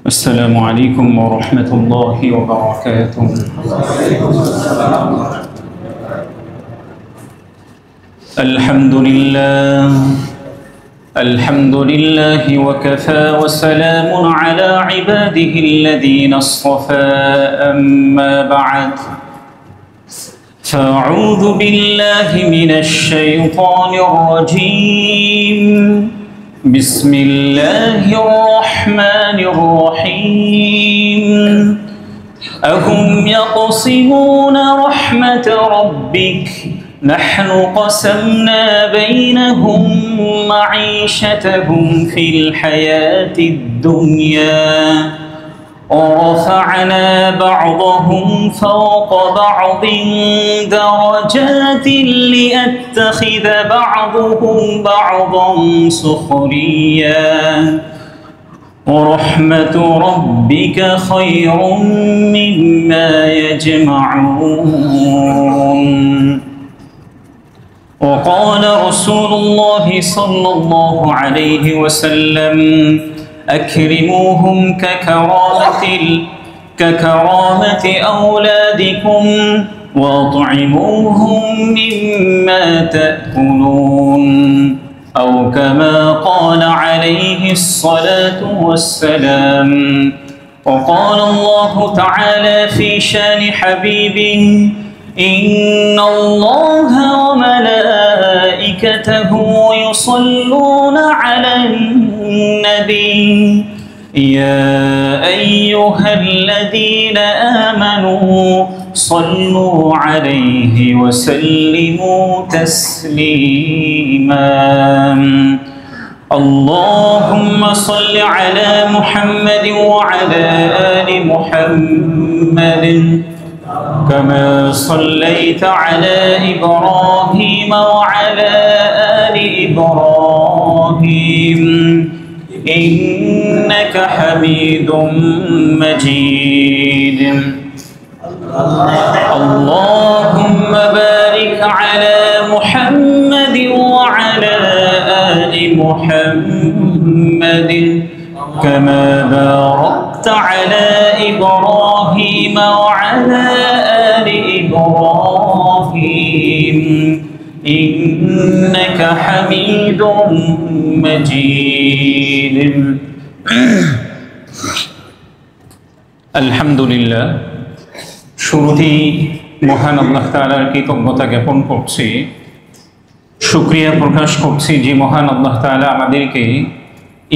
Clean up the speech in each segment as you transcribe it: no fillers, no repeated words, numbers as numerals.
السلام عليكم ورحمة الله وبركاته. الحمد لله وكفى وسلام على عباده الذين اصطفى. أما بعد، فأعوذ بالله من الشيطان الرجيم. بسم الله الرحمن الرحيم. أهم يقسمون رحمة ربك نحن قسمنا بينهم معيشتهم في الحياة الدنيا ورفعنا بعضهم فوق بعض درجات ليتخذ بعضهم بعضا سخريا ورحمة ربك خير مما يجمعون. وقال رسول الله صلى الله عليه وسلم: أكرموهم ككرامة أولادكم وأطعموهم مما تأكلون، أو كما قال عليه الصلاة والسلام. وقال الله تعالى في شان حبيبه: إن الله وملائكته يصلون على النبي يا أيها الذين آمنوا صلوا عليه وسلموا تسليما. اللهم صل على محمد وعلى آل محمد كما صليت على إبراهيم وعلى آل إبراهيم إنك حميد مجيد. اللهم بارك على محمد وعلى آل محمد كما باركت على إبراهيم وعلى آل إبراهيم إنك حميد مجيد. আলহামদুলিল্লাহ, শুরুতেই মহান আল্লাহ তাআলার কৃতজ্ঞতা জ্ঞাপন করছি, শুকরিয়া প্রকাশ করছি যে মহান আল্লাহ তাআলা আমাদেরকে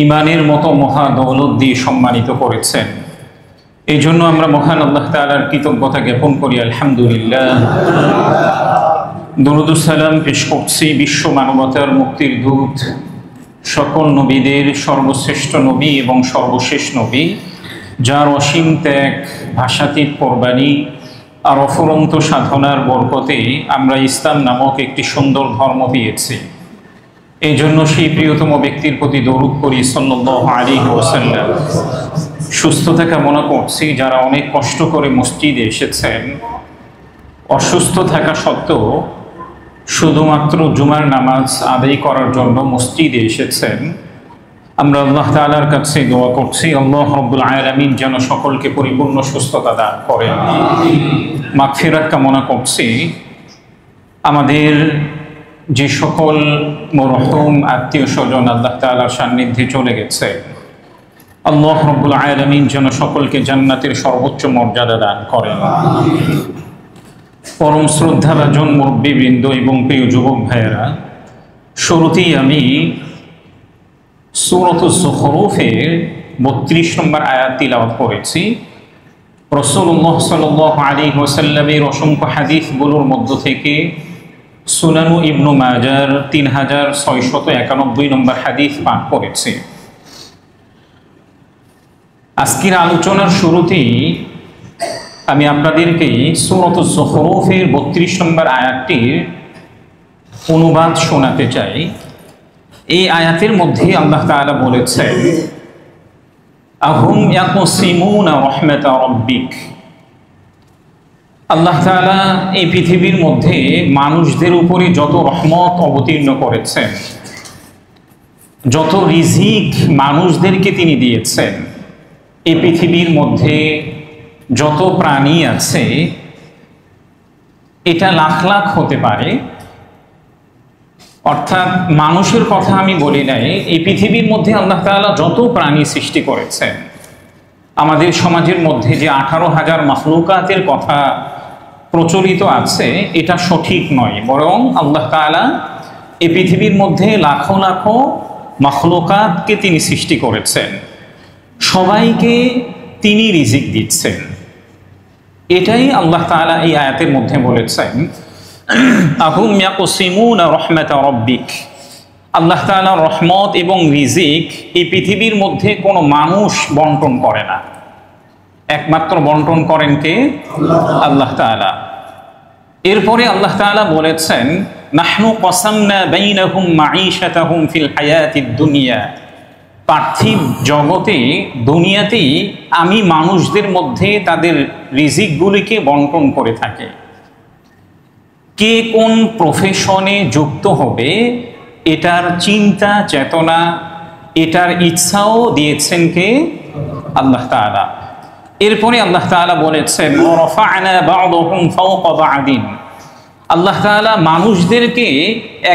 ইমানের মতো মহা দৌলত দিয়ে সম্মানিত করেছেন। এই জন্য আমরা মহান আল্লাহ তাআলার কৃতজ্ঞতা জ্ঞাপন করি আলহামদুলিল্লাহ। দরুদ ও সালাম পেশ করছি বিশ্ব মানবতার মুক্তির দূত, সকল নবীদের সর্বশ্রেষ্ঠ নবী এবং সর্বশেষ নবী, যার অসীম ত্যাগ, ভাষাতীত কোরবানি আর অফুরন্ত সাধনার বরকতে আমরা ইসলাম নামক একটি সুন্দর ধর্ম পেয়েছি। এই জন্য সেই প্রিয়তম ব্যক্তির প্রতি দরুদ করি সাল্লাল্লাহু আলাইহি ওয়াসাল্লাম। সুস্থতা কামনা করছি যারা অনেক কষ্ট করে মসজিদে এসেছেন, অসুস্থ থাকা সত্ত্বেও শুধুমাত্র জুমার নামাজ আদায় করার জন্য মসজিদে এসেছেন। আমরা আল্লাহ তাআলার কাছে দোয়া করছি আল্লাহ রাব্বুল আলামিন যেন সকলকে পরিপূর্ণ সুস্থতা দান করেন। মাগফিরাত কামনা করছি আমাদের যে সকল মরহুম আত্মীয় স্বজন আল্লাহ তাআলার সান্নিধ্যে চলে গেছে, আল্লাহ রাব্বুল আলামিন যেন সকলকে জান্নাতের সর্বোচ্চ মর্যাদা দান করেন। পরম শ্রদ্ধাভাজন মুরব্বিবৃন্দ এবং প্রিয় যুবক ভাইয়েরা, শুরুতেই আমি সূরাতুজ যুখরুফের ৩২ নম্বর আয়াত তিলাওয়াত করেছি। রাসূলুল্লাহ সাল্লাল্লাহু আলাইহি ওয়াসাল্লামের অসংখ্য হাদিসগুলোর মধ্য থেকে সুনানু ইবনু মাজার ৩৬৯১ নম্বর হাদিস পাঠ করেছি। আজকের আলোচনার শুরুতেই আমি আপনাদেরকে সূরাতুজ যুখরুফের ৩২ নম্বর আয়াতটির অনুবাদ শোনাতে চাই। এই আয়াতের মধ্যে আল্লাহ তাআলা বলেছেন, আহুম ইয়াকসিমুনা রাহমাতা রাব্বিক। আল্লাহ তাআলা এই পৃথিবীর মধ্যে মানুষদের উপরে যত রহমত অবতীর্ণ করেছেন, যত রিজিক মানুষদেরকে তিনি দিয়েছেন, এই পৃথিবীর মধ্যে যত প্রাণী আছে এটা লাখ লাখ হতে পারে, অর্থাৎ মানুষের কথা আমি বলি নাই। এই পৃথিবীর মধ্যে আল্লাহ তাআলা যত প্রাণী সৃষ্টি করেছেন, আমাদের সমাজের মধ্যে যে 18,000 মাখলুকাতের কথা প্রচলিত আছে এটা সঠিক নয়, বরং আল্লাহ তাআলা এই পৃথিবীর মধ্যে লাখো লাখো মাখলুকাতকে তিনি সৃষ্টি করেছেন, সবাইকে তিনি রিজিক দিচ্ছেন। এটাই আল্লাহ তাআলা এই আয়াতের মধ্যে বলেছেন, আহুম ইয়াকসিমুনা রাহমাতা রাব্বিক। আল্লাহ তাআলা রহমত এবং রিজিক এই পৃথিবীর মধ্যে কোনো মানুষ বন্টন করে না, একমাত্র বন্টন করেন কে? আল্লাহ তাআলা। এরপরে আল্লাহ তাআলা বলেছেন, নাহনু কসামনা বাইনাহুম মাঈশাতাহুম ফিল হায়াতিদ দুনিয়া। পার্থিব জগতে, দুনিয়াতেই আমি মানুষদের মধ্যে তাদের রিজিকগুলিকে বন্টন করে থাকি। কে কোন প্রফেশনে যুক্ত হবে এটার চিন্তা চেতনা, এটার ইচ্ছাও দিয়েছেন কে? আল্লাহ তাআলা। এরপরে আল্লাহ তাআলা বলেছেন, ওয়ারাফা'না বা'দাহুম ফাওকা বা'দিন। আল্লাহ তাআলা মানুষদেরকে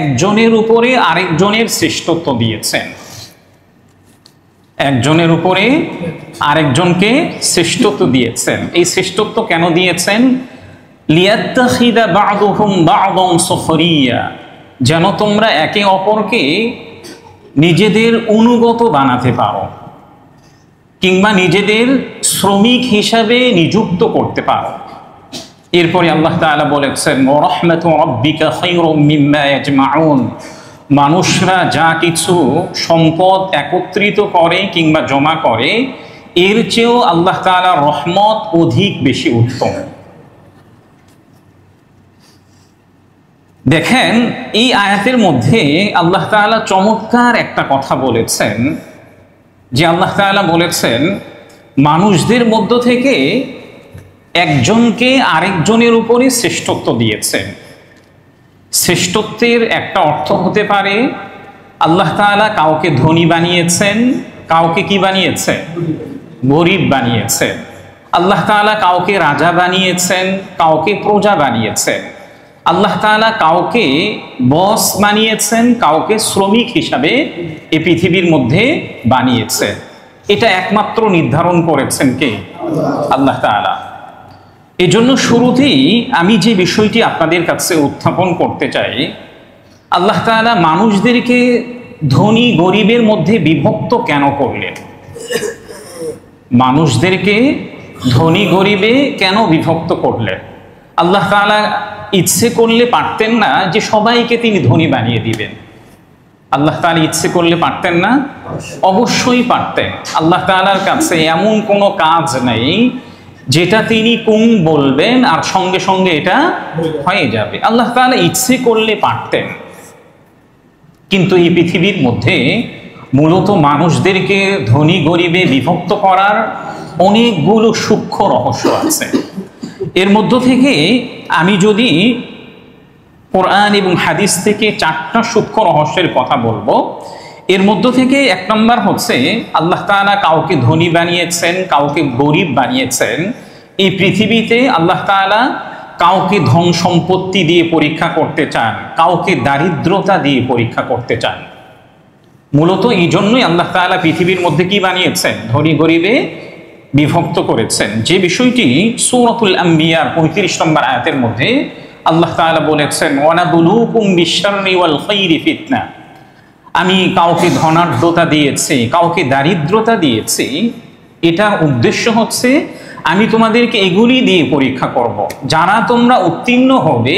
একজনের উপরে আরেকজনের শ্রেষ্ঠত্ব দিয়েছেন, একজনের উপরে আরেকজনকে শ্রেষ্ঠত্ব দিয়েছেন। এই শ্রেষ্ঠত্ব কেন দিয়েছেন? লিয়াত্তাখিদা বা'দুহুম বা'দান সুখরিয়া, যেন তোমরা একে অপরকে নিজেদের অনুগত বানাতে পারো কিংবা নিজেদের শ্রমিক হিসাবে নিযুক্ত করতে পারো। এরপরে আল্লাহ তাআলা বলেছেন, ওয়া রাহমাতু রাব্বিকা খায়রুম মিম্মা ইয়াজমাউন। মানুষরা যা কিছু সম্পদ একত্রিত করে কিংবা জমা করে, এর চেয়েও আল্লাহ তাআলার রহমত অধিক বেশি উত্তম। দেখেন, এই আয়াতের মধ্যে আল্লাহ তাআলা চমৎকার একটা কথা বলেছেন, যে আল্লাহ তাআলা বলেছেন মানুষদের মধ্য থেকে একজনকে আরেকজনের উপরে শ্রেষ্ঠত্ব দিয়েছেন। শ্রেষ্ঠত্বের একটা অর্থ হতে পারে আল্লাহ তাআলা কাউকে ধনী বানিয়েছেন, কাউকে কি বানিয়েছেন? গরিব বানিয়েছেন। আল্লাহ তাআলা কাউকে রাজা বানিয়েছেন, কাউকে প্রজা বানিয়েছেন। আল্লাহ তাআলা কাউকে বস বানিয়েছেন, কাউকে শ্রমিক হিসাবে এই পৃথিবীর মধ্যে বানিয়েছেন। এটা একমাত্র নির্ধারণ করেছেন কে? আল্লাহ তাআলা। এজন্য শুরুতেই আমি যে বিষয়টি আপনাদের কাছে উত্থাপন করতে চাই, আল্লাহ তাআলা মানুষদেরকে ধনী গরিবের মধ্যে বিভক্ত কেন করলেন? মানুষদেরকে ধনী গরিবে কেন বিভক্ত করলেন? আল্লাহ তাআলা ইচ্ছে করলে পারতেন না যে সবাইকে তিনি ধনী বানিয়ে দিবেন? আল্লাহ তাআলা ইচ্ছে করলে পারতেন না? অবশ্যই পারতেন। আল্লাহ তাআলার কাছে এমন কোনো কাজ নেই যেটা তিনি কুম বলবেন আর সঙ্গে সঙ্গে এটা হয়ে যাবে। আল্লাহ তাআলা ইচ্ছে করলে পারতেন, কিন্তু এই পৃথিবীর মধ্যে মূলত মানুষদেরকে ধনী গরিবে বিভক্ত করার অনেকগুলো সূক্ষ্ম রহস্য আছে। এর মধ্য থেকে আমি যদি কোরআন এবং হাদিস থেকে 4টা সূক্ষ্ম রহস্যের কথা বলবো, এর মধ্য থেকে 1 নম্বর হচ্ছে আল্লাহ তাআলা কাউকে ধনী বানিয়েছেন, কাউকে গরিব বানিয়েছেন। এই পৃথিবীতে আল্লাহ তাআলা কাউকে ধন সম্পত্তি দিয়ে পরীক্ষা করতে চান, কাউকে দারিদ্রতা দিয়ে পরীক্ষা করতে চান। মূলত এই জন্যই আল্লাহ তাআলা পৃথিবীর মধ্যে কি বানিয়েছেন? ধনী গরিবে বিভক্ত করেছেন। যে বিষয়টি সূরাতুল আম্বিয়ার 35 নম্বর আয়াতের মধ্যে আল্লাহ তাআলা বলেছেন, ওয়ানাবলুকুম বিশ-শাররি ওয়াল খায়রি ফিতনা। আমি কাউকে ধনাঢ্যতা দিয়েছি, কাউকে দারিদ্রতা দিয়েছি। এটার উদ্দেশ্য হচ্ছে আমি তোমাদেরকে এগুলি দিয়ে পরীক্ষা করব। যারা তোমরা উত্তীর্ণ হবে,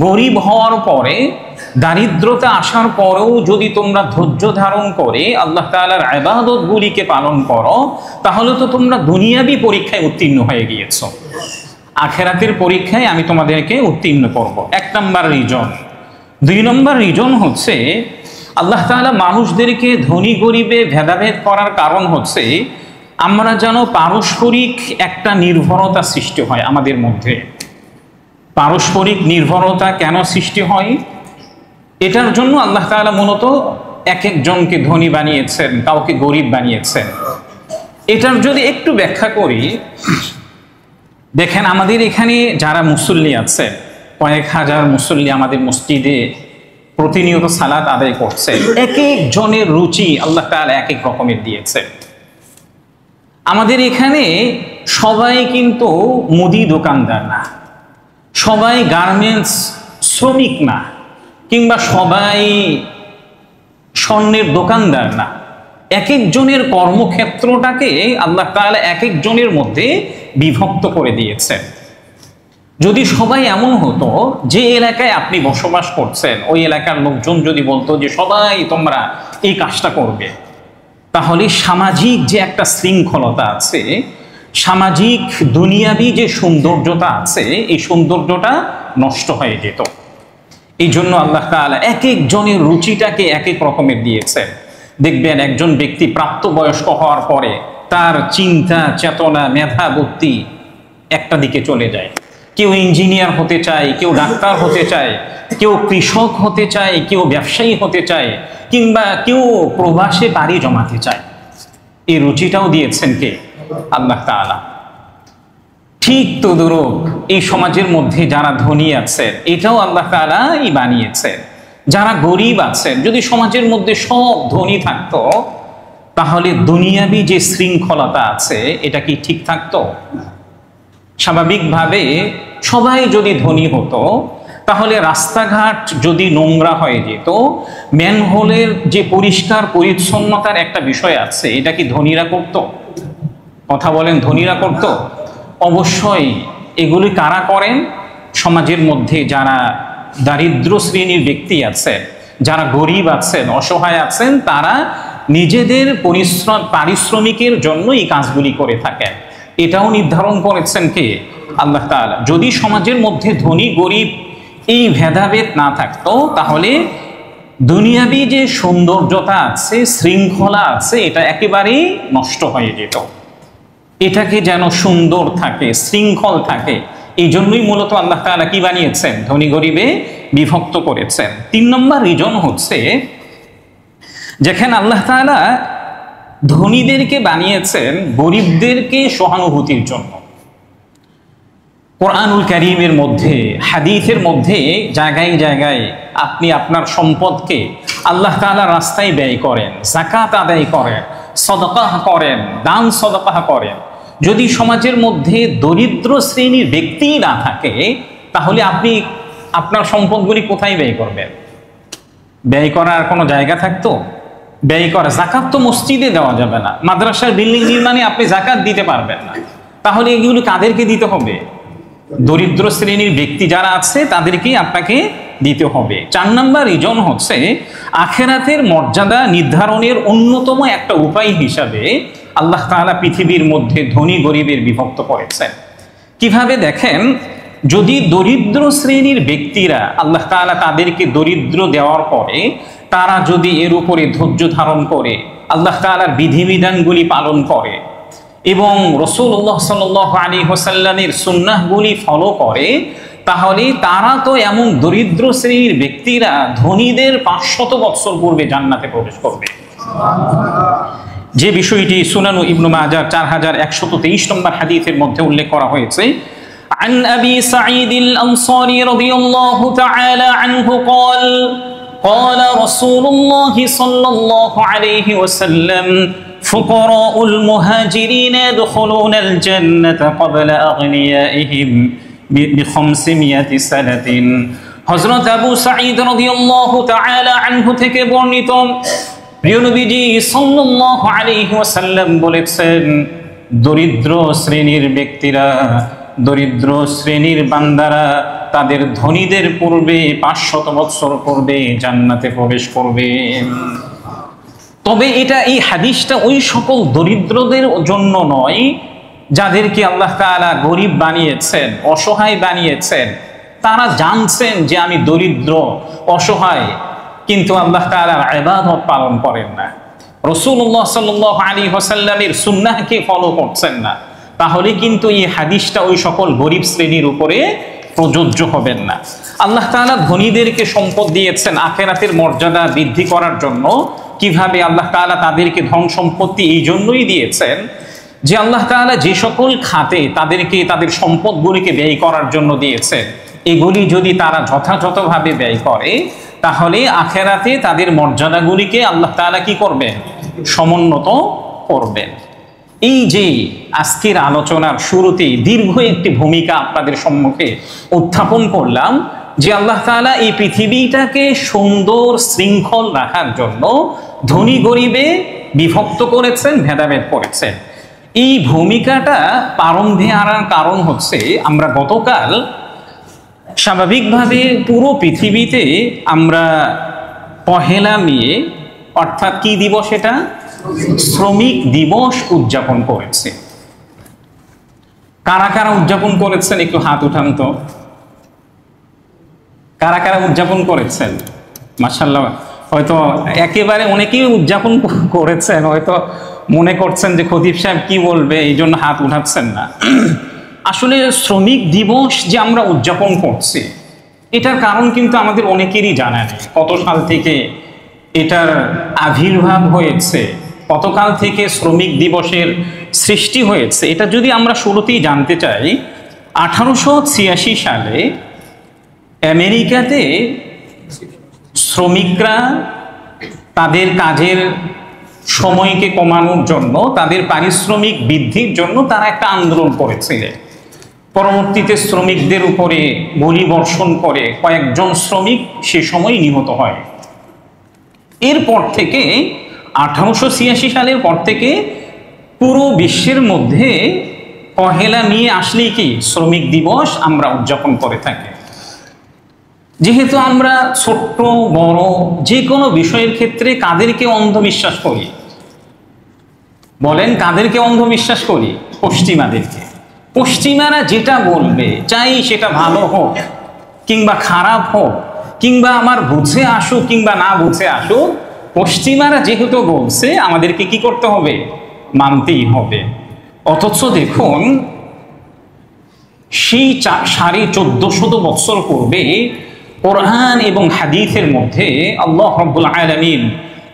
গরিব হওয়ার পরে, দারিদ্রতা আসার পরেও যদি তোমরা ধৈর্য ধারণ করে আল্লাহ তাআলার ইবাদতগুলিকে পালন করো, তাহলে তো তোমরা দুনিয়াবী পরীক্ষায় উত্তীর্ণ হয়ে গিয়েছো। আখিরাতের পরীক্ষায় আমি তোমাদেরকে উত্তীর্ণ করব। 1 নম্বর রিজন। 2 নম্বর রিজন হচ্ছে আল্লাহ তাআলা মানুষদেরকে ধনী গরিবে ভেদাভেদ করার কারণ হচ্ছে আমরা যেন পারস্পরিক একটা নির্ভরতা সৃষ্টি হয় আমাদের মধ্যে। পারস্পরিক নির্ভরতা কেন সৃষ্টি হয়? এটার জন্য আল্লাহ তাআলা মূলত এক একজনকে ধনী বানিয়েছেন, কাউকে গরিব বানিয়েছেন। এটার যদি একটু ব্যাখ্যা করি, দেখেন আমাদের এখানে যারা মুসল্লি আছে, কয়েক হাজার মুসল্লি আমাদের মসজিদে প্রতিনিয়ত সালাত আদায় করছে, এক একজনের রুচি আল্লাহ তাআলা এক এক রকমের দিয়েছে। আমাদের এখানে সবাই কিন্তু মুদি দোকানদার না, সবাই গার্মেন্টস শ্রমিক না, কিংবা সবাই স্বর্ণের দোকানদার না। এক একজনের কর্মক্ষেত্রটাকে আল্লাহ তাআলা এক একজনের মধ্যে বিভক্ত করে দিয়েছে। যদি সবাই এমন হতো যে এলাকায় আপনি বসবাস করছেন ওই এলাকার লোকজন যদি বলতো যে সবাই তোমরা এই কাজটা করবে, তাহলে সামাজিক যে একটা শৃঙ্খলতা আছে, সামাজিক দুনিয়াবি যে সৌন্দর্যতা আছে, এই সৌন্দর্যটা নষ্ট হয়ে যেত। এই জন্য আল্লাহ তাআলা এক একজনের রুচিটাকে এক এক রকমের দিয়েছে। দেখবেন একজন ব্যক্তি প্রাপ্তবয়স্ক হওয়ার পরে তার চিন্তা চেতনা মেধা বুদ্ধি একটা দিকে চলে যায়। কেউ ইঞ্জিনিয়ার হতে চায়, কেউ ডাক্তার হতে চায়, কেউ কৃষক হতে চায়, কেউ ব্যবসায়ী হতে চায়, কিংবা কেউ প্রবাসে পাড়ি জমাতে চায়। এই রুচিটাও দিয়েছেন কে? আল্লাহ তাআলা। ঠিক তদ্রূপ এই সমাজের মধ্যে যারা ধনী আছেন এটাও আল্লাহ তাআলাই বানিয়েছেন। যারা গরিব আছেন, যদি সমাজের মধ্যে সব ধনী থাকতো তাহলে দুনিয়াবি যে শৃঙ্খলতা আছে এটা কি ঠিক থাকতো? স্বাভাবিকভাবে সবাই যদি ধনী হতো তাহলে রাস্তাঘাট যদি নোংরা হয়ে যেত, ম্যানহোলের যে পরিষ্কার পরিচ্ছন্নতার একটা বিষয় আছে, এটা কি ধনীরা করত? কথা বলেন, ধনীরা করত? অবশ্যই। এগুলি কারা করেন? সমাজের মধ্যে যারা দারিদ্র শ্রেণীর ব্যক্তি আছেন, যারা গরিব আছেন, অসহায় আছেন, তারা নিজেদের পারিশ্রমিকের জন্য এই কাজগুলি করে থাকেন। এটাও নির্ধারণ করেছেন কে? আল্লাহ তাআলা। যদি সমাজের মধ্যে ধনী গরিব এই ভেদাভেদ না থাকতো তাহলে দুনিয়াবি যে সৌন্দর্যতা আছে, শৃঙ্খলা আছে, এটা একেবারেই নষ্ট হয়ে যেত। এটাকে যেন সুন্দর থাকে, শৃঙ্খল থাকে, এই জন্যই মূলত আল্লাহ তাআলা কি বানিয়েছেন? ধনী গরিবে বিভক্ত করেছেন। 3 নম্বর রিজন হচ্ছে, যেখানে আল্লাহ তাআলা ধনীদেরকে বানিয়েছেন গরিবদেরকে সহানুভূতির জন্য। কোরআনুল কারীমের মধ্যে, হাদিসের মধ্যে জায়গায় জায়গায় আপনি আপনার সম্পদকে আল্লাহ তাআলার রাস্তায় ব্যয় করেন, যাকাত আদায় করেন, সদকা করেন, দান সদকা করেন। যদি সমাজের মধ্যে দরিদ্র শ্রেণীর ব্যক্তি না থাকে তাহলে আপনি আপনার সম্পদগুলি কোথায় ব্যয় করবেন? ব্যয় করার কোনো জায়গা থাকতো? ব্যয় করা, যাকাত তো মসজিদে দেওয়া যাবে না, মাদ্রাসার বিল্ডিং নির্মাণে আপনি যাকাত দিতে পারবেন না। তাহলে এগুলো কাদেরকে দিতে হবে? দরিদ্র শ্রেণীর ব্যক্তি যারা আছে তাদেরকেই আপনাকে দিতে হবে। 4 নম্বর রিজন হচ্ছে, আখিরাতের মর্যাদা নির্ধারণের অন্যতম একটা উপায় হিসাবে আল্লাহ তাআলা পৃথিবীর মধ্যে ধনী গরিবের বিভক্ত করেছেন। কিভাবে? দেখেন, যদি দরিদ্র শ্রেণীর ব্যক্তিরা আল্লাহ তাআলা তাদেরকে দরিদ্র দেওয়ার পরে তারা যদি এর উপরে ধৈর্য ধারণ করে আল্লাহ তাআলার বিধিবিধানগুলি পালন করে এবং রাসূলুল্লাহ সাল্লাল্লাহু আলাইহি ওয়াসাল্লামের সুন্নাহগুলি ফলো করে, তাহলে তারা তো এমন দরিদ্র শ্রেণীর ব্যক্তিরা ধনীদের 500 বছর পূর্বে জান্নাতে প্রবেশ করবে। যে বিষয়টি সুনান ইবনে মাজাহ 4123 নম্বর হাদিসের মধ্যে উল্লেখ করা হয়েছে। عن أبي سعيد الأنصاري رضي الله تعالى عنه قال قال رسول الله صلى الله عليه وسلم فقراء المهاجرين يدخلون الجنة قبل أغنيائهم ب500 سنة। হযরত আবু সাঈদ রাদিয়াল্লাহু তাআলা আনহু থেকে বর্ণিত, প্রিয় নবীজি সাল্লাল্লাহু আলাইহি ওয়াসাল্লাম বলেছেন, দরিদ্র শ্রেণীর ব্যক্তিরা, দরিদ্র শ্রেণীর বান্দারা তাদের ধনীদের পূর্বে 500 বছর পূর্বে জান্নাতে প্রবেশ করবে। তবে এই হাদিসটা ওই সকল দরিদ্রদের জন্য নয় যাদেরকে আল্লাহ তাআলা গরিব বানিয়েছেন, অসহায় বানিয়েছেন। তারা জানছেন যে আমি দরিদ্র অসহায়, কিন্তু আল্লাহ তাআলার ইবাদত পালন করেন না, রাসূলুল্লাহ সাল্লাল্লাহু আলাইহি ওয়াসাল্লামের সুন্নাহকে ফলো করছেন না, তাহলে কিন্তু এই হাদিসটা ওই সকল গরিব শ্রেণীর উপরে প্রযোজ্য হবেন না। আল্লাহ তাআলা ধনীদেরকে সম্পদ দিয়েছেন আখিরাতের মর্যাদা বৃদ্ধি করার জন্য। কিভাবে? আল্লাহ তাআলা তাদেরকে ধন সম্পত্তি এই জন্যই দিয়েছেন যে আল্লাহ তাআলা যে সকল খাতে তাদেরকে তাদের সম্পদগুলিকে ব্যয় করার জন্য দিয়েছে, এগুলি যদি তারা যথাযথভাবে ব্যয় করে, তাহলে আখেরাতে তাদের মর্যাদাগুলিকে আল্লাহ তাআলা কি করবেন? সমুন্নত করবেন। এই যে আজকের আলোচনার শুরুতেই দীর্ঘ একটি ভূমিকা আপনাদের সম্মুখে উত্থাপন করলাম, যে আল্লাহ তাআলা এই পৃথিবীটাকে সুন্দর শৃঙ্খল রাখার জন্য ধনী গরিবে বিভক্ত করেছেন, ভেদাভেদ করেছেন। এই ভূমিকাটা প্রারম্ভে আনার কারণ হচ্ছে, আমরা গতকাল স্বাভাবিকভাবে পুরো পৃথিবীতে আমরা পহেলা মে, অর্থাৎ কি দিবস? এটা শ্রমিক দিবস উদযাপন করেছে। কারা কারা উদযাপন করেছেন একটু হাত উঠান তো। কারা কারা উদযাপন করেছেন? মাশাআল্লাহ, হয়তো একেবারে অনেকেই উদযাপন করেছেন, হয়তো মনে করছেন যে খতিব সাহেব কি বলবে, এই জন্য হাত উঠাচ্ছেন না। আসলে শ্রমিক দিবস যে আমরা উদযাপন করছি, এটার কারণ কিন্তু আমাদের অনেকেরই জানা নেই। কত সাল থেকে এটার আবির্ভাব হয়েছে, কতকাল থেকে শ্রমিক দিবসের সৃষ্টি হয়েছে, এটা যদি আমরা শুরুতেই জানতে চাই, 1886 সালে আমেরিকাতে শ্রমিকরা তাদের কাজের সময়কে কমানোর জন্য, তাদের পারিশ্রমিক বৃদ্ধির জন্য তারা একটা আন্দোলন করেছিলেন। পরবর্তীতে শ্রমিকদের উপরে গুলি বর্ষণ করে কয়েকজন শ্রমিক সে সময় নিহত হয়। এরপর থেকে 1886 সালের পর থেকে পুরো বিশ্বের মধ্যে পহেলা মে আসলেই কি শ্রমিক দিবস আমরা উদযাপন করে থাকি। যেহেতু আমরা ছোট্ট বড় যে কোনো বিষয়ের ক্ষেত্রে কাদেরকে অন্ধবিশ্বাস করি? বলেন, কাদেরকে অন্ধবিশ্বাস করি? পশ্চিমাদেরকে। পশ্চিমারা যেটা বলবে, চাই সেটা ভালো হোক কিংবা খারাপ হোক, কিংবা আমার বুঝে আসুক কিংবা না বুঝে আসুক, পশ্চিমারা যেহেতু বলছে আমাদেরকে কি করতে হবে? মানতেই হবে। অথচ দেখুন, সেই 1450 বছর পূর্বে কোরআন এবং হাদিসের মধ্যে আল্লাহ রাব্বুল আলামিন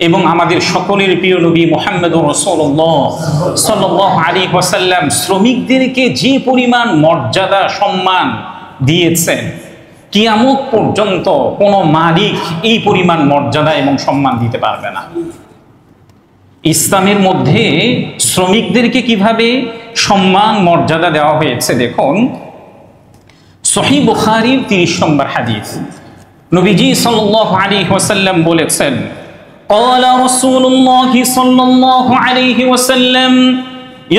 এবং আমাদের সকলের প্রিয় নবী মুহাম্মদুর রাসূলুল্লাহ সাল্লাল্লাহু আলাইহি ওয়াসাল্লাম শ্রমিকদেরকে যে পরিমাণ মর্যাদা সম্মান দিয়েছেন, কিয়ামত পর্যন্ত কোনো মালিক এই পরিমাণ মর্যাদা এবং সম্মান দিতে পারবে না। ইসলামের মধ্যে শ্রমিকদেরকে কিভাবে সম্মান মর্যাদা দেওয়া হয়েছে দেখুন। সহিহ বুখারীর 30 নম্বর হাদিস, নবীজি সাল্লাল্লাহু আলাইহি ওয়াসাল্লাম বলেছেন, قال رسول الله صلى الله عليه وسلم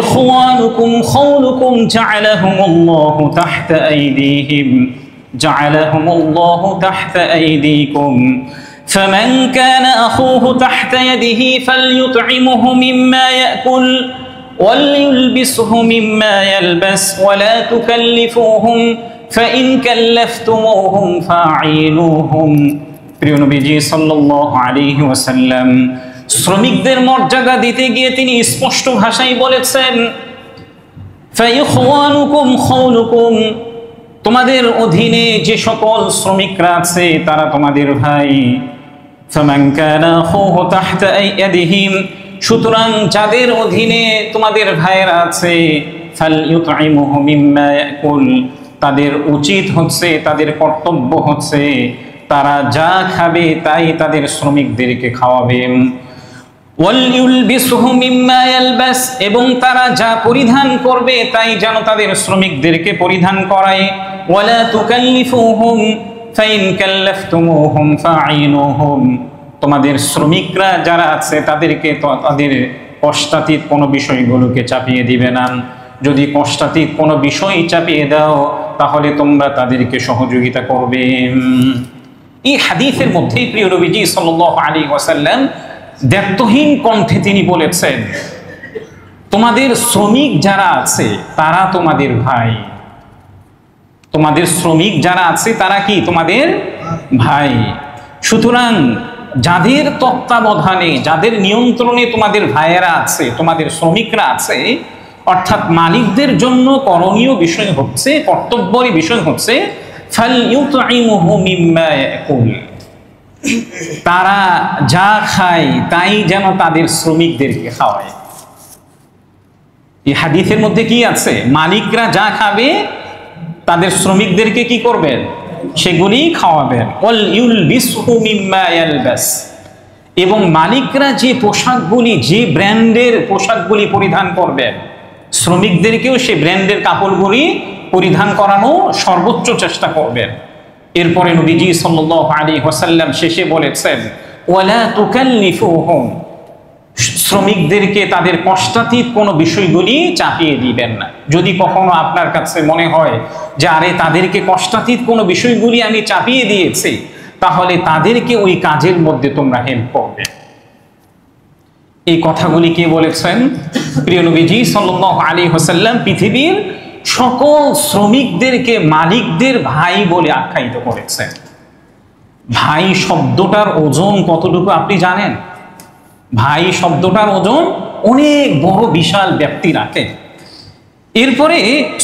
إخوانكم خولكم جعلهم الله تحت أيديهم جعلهم الله تحت أيديكم فمن كان أخوه تحت يده فليطعمه مما يأكل وليلبسه مما يلبس ولا تكلفوهم فإن كلفتموهم فأعينوهم। প্রিয় নবীজি সাল্লাল্লাহু আলাইহি ওয়াসাল্লাম শ্রমিকদের মর্যাদা দিতে গিয়ে তিনি স্পষ্ট ভাষায় বলেছেন, ফাইখওয়ানুকুম খাউলুকুম, তোমাদের অধীনে যে সকল শ্রমিকরা আছে তারা তোমাদের ভাই। ফামান কানা আখুহু তাহতা আইয়াদিহিম, সুতরাং যাদের অধীনে তোমাদের ভাইয়েরা আছে, ফালইউতঈমুহু মিম্মা ইয়াকুল, তাদের উচিত হচ্ছে, তাদের কর্তব্য হচ্ছে তারা যা খাবে তাই তাদের শ্রমিকদেরকে খাওয়াবেন। ওয়ালইউলবিসহু মিম্মা ইয়ালবাস, এবং তারা যা পরিধান করবে তাই যেন তাদের শ্রমিকদেরকে পরিধান করায়। ওয়ালা তুকাল্লিফুহুম ফাইন কাল্লাফতুমুহুম ফাঈনুহুম, তোমাদের শ্রমিকরা যারা আছে তাদেরকে তাদের কষ্টাতীত কোনো বিষয়গুলোকে চাপিয়ে দিবে না। যদি কষ্টাতীত কোনো বিষয় চাপিয়ে দাও তাহলে তোমরা তাদেরকে সহযোগিতা করবে। এই হাদিসের মধ্যেই প্রিয় নবীজি সাল্লাল্লাহু আলাইহি ওয়াসাল্লাম দ্ব্যর্থহীন কণ্ঠে তিনি বলেছেন, তোমাদের শ্রমিক যারা আছে তারা তোমাদের ভাই। তোমাদের শ্রমিক যারা আছে তারা কি? তোমাদের ভাই। সুতরাং যাদের তত্ত্বাবধানে, যাদের নিয়ন্ত্রণে তোমাদের ভাইয়েরা আছে, তোমাদের শ্রমিকরা আছে, অর্থাৎ মালিকদের জন্য করণীয় বিষয় হচ্ছে, কর্তব্যের বিষয় হচ্ছে ফালইউতঈমুহু মিম্মা ইয়াকুল, তারা যা খায় তাই যেন তাদের শ্রমিকদেরকে খাওয়ায়। এই হাদিসের মধ্যে কি আছে? মালিকরা যা খাবে তাদের শ্রমিকদেরকে কি করবেন? সেগুলি খাওয়াবেন। ওয়াল ইউলবিসহু মিম্মা ইয়ালবাস, এবং মালিকরা যে পোশাকগুলি, যে ব্র্যান্ডের পোশাকগুলি পরিধান করবেন, শ্রমিকদেরকেও সে ব্র্যান্ডের কাপড়গুলি পরিধান করানো সর্বোচ্চ চেষ্টা করবেন। এরপরে নবীজি সাল্লাল্লাহু আলাইহি ওয়াসাল্লাম শেষে বলেছেন, ওয়ালা তুকাল্লিফুহুম, শ্রমিকদেরকে তাদের কষ্টাতীত কোনো বিষয়গুলি চাপিয়ে দিবেন না। যদি কখনো আপনার কাছে মনে হয় যে আরে তাদেরকে কষ্টাতীত কোনো বিষয়গুলি আমি চাপিয়ে দিয়েছি, তাহলে তাদেরকে ওই কাজের মধ্যে তোমরা হেল্প করবে। এই কথাগুলি কে বলেছেন? প্রিয় নবীজি সাল্লাল্লাহু আলাইহি ওয়াসাল্লাম পৃথিবীর সকল শ্রমিকদেরকে মালিকদের ভাই বলে আখ্যায়িত করেছেন। ভাই শব্দটার ওজন কতটুকু আপনি জানেন? ভাই শব্দটার ওজন অনেক বড়, বিশাল ব্যক্তি রাখে। এরপরে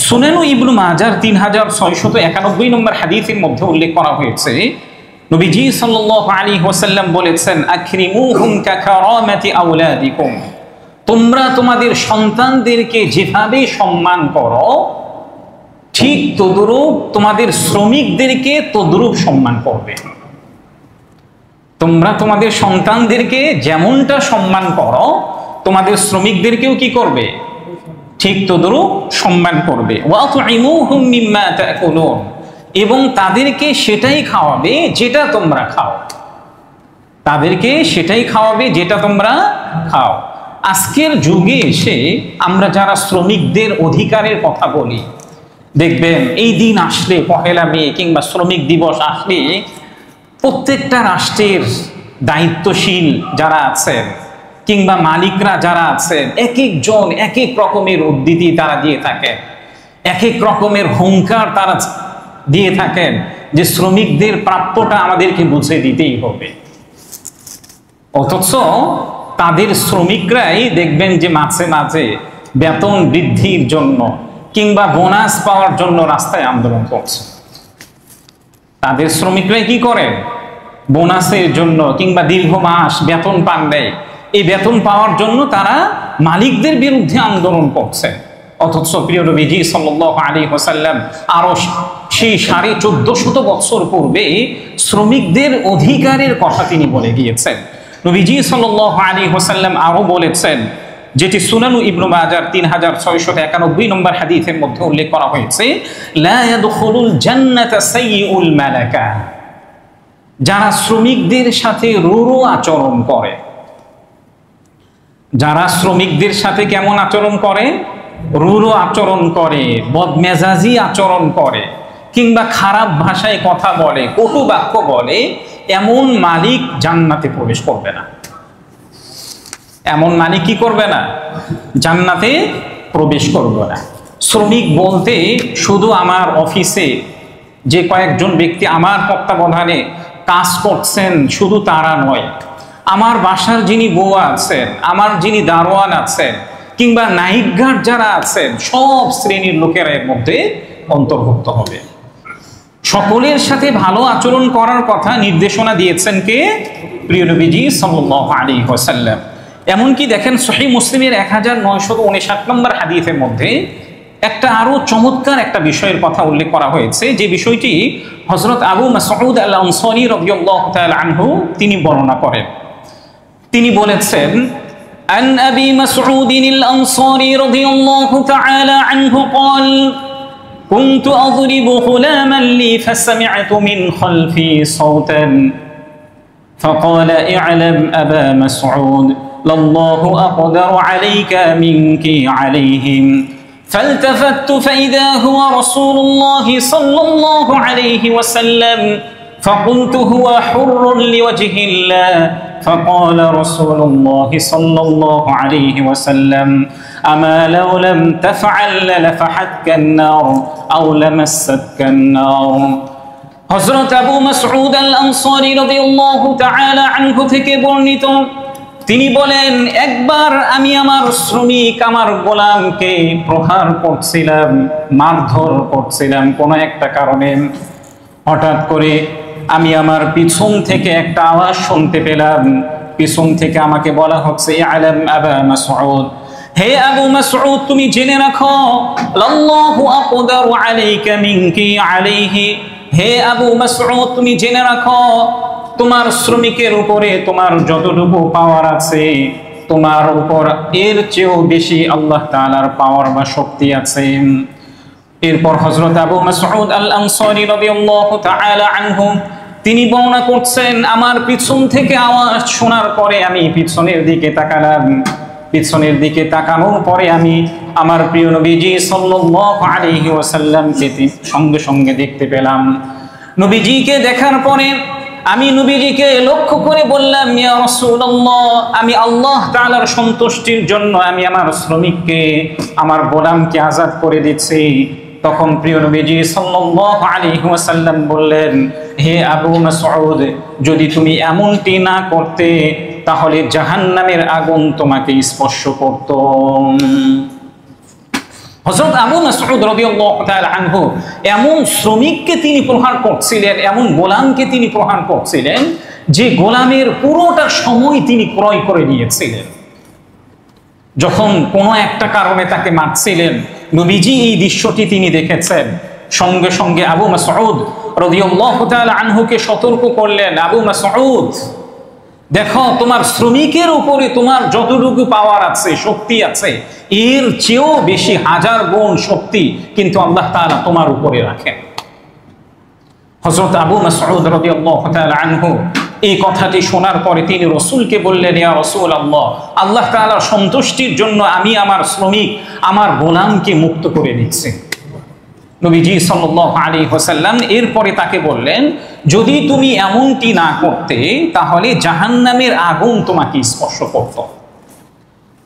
সুনানু ইবনু মাজার 3691 নম্বর হাদিসের মধ্যে উল্লেখ করা হয়েছে, নবীজি সাল্লাল্লাহু আলাইহি ওয়াসাল্লাম বলেছেন, আকরিমুহুম কাকারামাতি আওলাদিকুম, তোমরা তোমাদের সন্তানদেরকে যেভাবে সম্মান করো ঠিক তদ্রূপ তোমাদের শ্রমিকদেরকে তদ্রূপ সম্মান করবে। তোমরা তোমাদের সন্তানদেরকে যেমনটা সম্মান করো তোমাদের শ্রমিকদেরকেও কি করবে? ঠিক তদ্রূপ সম্মান করবে। ওয়াতুইমুহুম মিম্মা তাকুলুন, এবং তাদেরকে সেটাই খাওয়াবে যেটা তোমরা খাও। তাদেরকে সেটাই খাওয়াবে যেটা তোমরা খাও। আজকের যুগে এসে আমরা যারা শ্রমিকদের অধিকারের কথা বলি, দেখবেন এই দিন আসলে, পহেলা মে কিংবা শ্রমিক দিবস আসলে, প্রত্যেকটা রাষ্ট্রের দায়িত্বশীল যারা আছেন কিংবা মালিকরা যারা আছেন, এক একজন এক এক রকমের উদ্ধৃতি তারা দিয়ে থাকেন, এক এক রকমের হুঙ্কার তারা দিয়ে থাকেন যে শ্রমিকদের প্রাপ্যটা আমাদেরকে বুঝে দিতেই হবে। অথচ তাদের শ্রমিকরাই দেখবেন যে মাঝে মাঝে বেতন বৃদ্ধির জন্য কিংবা বোনাস পাওয়ার জন্য রাস্তায় আন্দোলন করছে। তাদের শ্রমিকরাই কি করেন? বোনাসের জন্য কিংবা দীর্ঘ মাস বেতন পান দেয়, এই বেতন পাওয়ার জন্য তারা মালিকদের বিরুদ্ধে আন্দোলন করছে। অথচ প্রিয় নবীজি সাল্লাল্লাহু আলাইহি ওয়াসাল্লাম আরো সেই 1450 বছর পূর্বে শ্রমিকদের অধিকারের কথা তিনি বলে গিয়েছেন। নবীজি সাল্লাল্লাহু আলাইহি ওয়াসাল্লাম আরো বলেছেন, যেটি সুনানু ইবনু মাজার 3691 নম্বর হাদিসের মধ্যে উল্লেখ করা হয়েছে, লা ইয়াদখুলুল জান্নাতা সাইয়্যুল মালাকা, যারা শ্রমিকদের সাথে রূঢ় আচরণ করে, যারা শ্রমিকদের সাথে কেমন আচরণ করে? রূঢ় আচরণ করে, বদমেজাজি আচরণ করে, কিংবা খারাপ ভাষায় কথা বলে, কটু বাক্য বলে, এমন মালিক জান্নাতে প্রবেশ করবে না। এমন মালিক কি করবে না? জান্নাতে প্রবেশ করবে না। শ্রমিক বলতে শুধু আমার অফিসে যে কয়েকজন ব্যক্তি আমার তত্ত্বাবধানে কাজ করছেন শুধু তারা নয়, আমার বাসার যিনি বউয়া আছেন, আমার যিনি দারোয়ান আছেন, কিংবা নাইট গার্ড যারা আছেন, সব শ্রেণীর লোকেরা এর মধ্যে অন্তর্ভুক্ত হবে। সকলের সাথে ভালো আচরণ করার কথা নির্দেশনা দিয়েছেন কে? প্রিয় নবীজি সাল্লাল্লাহু আলাইহি ওয়াসাল্লাম। এমনকি দেখেন সহিহ মুসলিমের 1959 নম্বর হাদিসের মধ্যে একটা আরো চমৎকার একটা বিষয়ের কথা উল্লেখ করা হয়েছে, যে বিষয়টি হযরত আবু মাসউদ আল আনসারী রাদিয়াল্লাহু তাআলা আনহু তিনি বর্ণনা করেন। তিনি বলেছেন, আন আবি মাসউদ আল আনসারী রাদিয়াল্লাহু তাআলা আনহু قال كنت أضرب غلاما لي فسمعت من خلفي صوتا فقال اعلم أبا مسعود لله أقدر عليك منك عليهم فالتفت فإذا هو رسول الله صلى الله عليه وسلم فقلت هو حر لوجه الله فقال رسول الله صلى الله عليه وسلم أما لو لم تفعل لفحتك النار أو لمستك النار। হযরত আবু মাসউদ আল আনসারী রাদিয়াল্লাহু তাআলা আনহু থেকে বর্ণিত, তিনি বলেন, একবার আমি আমার শ্রমিক, আমার গোলামকে প্রহার করছিলাম, মারধর করছিলাম কোনো একটা কারণে। হঠাৎ করে আমি আমার পিছন থেকে একটা আওয়াজ শুনতে পেলাম। পিছন থেকে আমাকে বলা হচ্ছে, ইআলাম আবা মাসউদ, হে আবু মাসউদ, তুমি জেনে রাখো, আল্লাহু আকদারু আলাইকা মিনকি আলাইহি। হে আবু মাসউদ, তুমি জেনে রাখো, তোমার শ্রমিকের উপরে তোমার যতটুকু পাওয়ার আছে, তোমার উপর এর চেয়েও বেশি আল্লাহ তাআলার পাওয়ার বা শক্তি আছে। এরপর হযরত আবু মাসউদ আল আনসারী রাদিয়াল্লাহু তাআলা আনহু তিনি বর্ণনা করছেন, আমার পিছন থেকে আওয়াজ শোনার পরে আমি পিছনের দিকে তাকালাম। পিছনের দিকে তাকানোর পরে আমি আমার প্রিয় নবীজি সাল্লাল্লাহু আলাইহি ওয়াসাল্লামকে সঙ্গে সঙ্গে দেখতে পেলাম। নবীজিকে দেখার পরে আমি নবীজিকে লক্ষ্য করে বললাম, ইয়া রাসূলুল্লাহ, আমি আল্লাহ তাআলার সন্তুষ্টির জন্য আমি আমার শ্রমিককে, আমার গোলামকে আজাদ করে দিচ্ছি। তখন প্রিয় নবীজি সাল্লাল্লাহু আলাইহি ওয়াসাল্লাম বললেন, হে আবু মাসউদ, যদি তুমি এমনটি না করতে তাহলে জাহান্নামের আগুন তোমাকে স্পর্শ করত। হযরত আবু মাসউদ রাদিয়াল্লাহু তাআলা আনহু এমন শ্রমিককে তিনি প্রহার করছিলেন, এমন গোলামকে তিনি প্রহার করছিলেন যে গোলামের পুরোটা সময় তিনি ক্রয় করে নিয়েছিলেন। যখন কোনো একটা কারণে তাকে মারছিলেন, নবীজি এই দৃশ্যটি তিনি দেখেছেন। সঙ্গে সঙ্গে আবু মাসউদ রাদিয়াল্লাহু তাআলা আনহুকে সতর্ক করলেন, আবু মাসউদ, দেখো, তোমার শ্রমিকের উপরে তোমার যতটুকু পাওয়ার আছে, শক্তি আছে, এর চেয়েও বেশি হাজার গুণ শক্তি কিন্তু আল্লাহ তাআলা তোমার উপরে রাখেন। হযরত আবু মাসউদ রাদিয়াল্লাহু তাআলা আনহু এই কথাটি শোনার পরে তিনি রাসূলকে বললেন, ইয়া রাসূলুল্লাহ, আল্লাহ তাআলার সন্তুষ্টির জন্য আমি আমার শ্রমিক, আমার গোলামকে মুক্ত করে দিচ্ছি। নবীজি সাল্লাল্লাহু আলাইহি ওয়াসাল্লাম এরপরে তাকে বললেন, যদি তুমি এমনটি না করতে তাহলে জাহান্নামের আগুন তোমাকে স্পর্শ করত।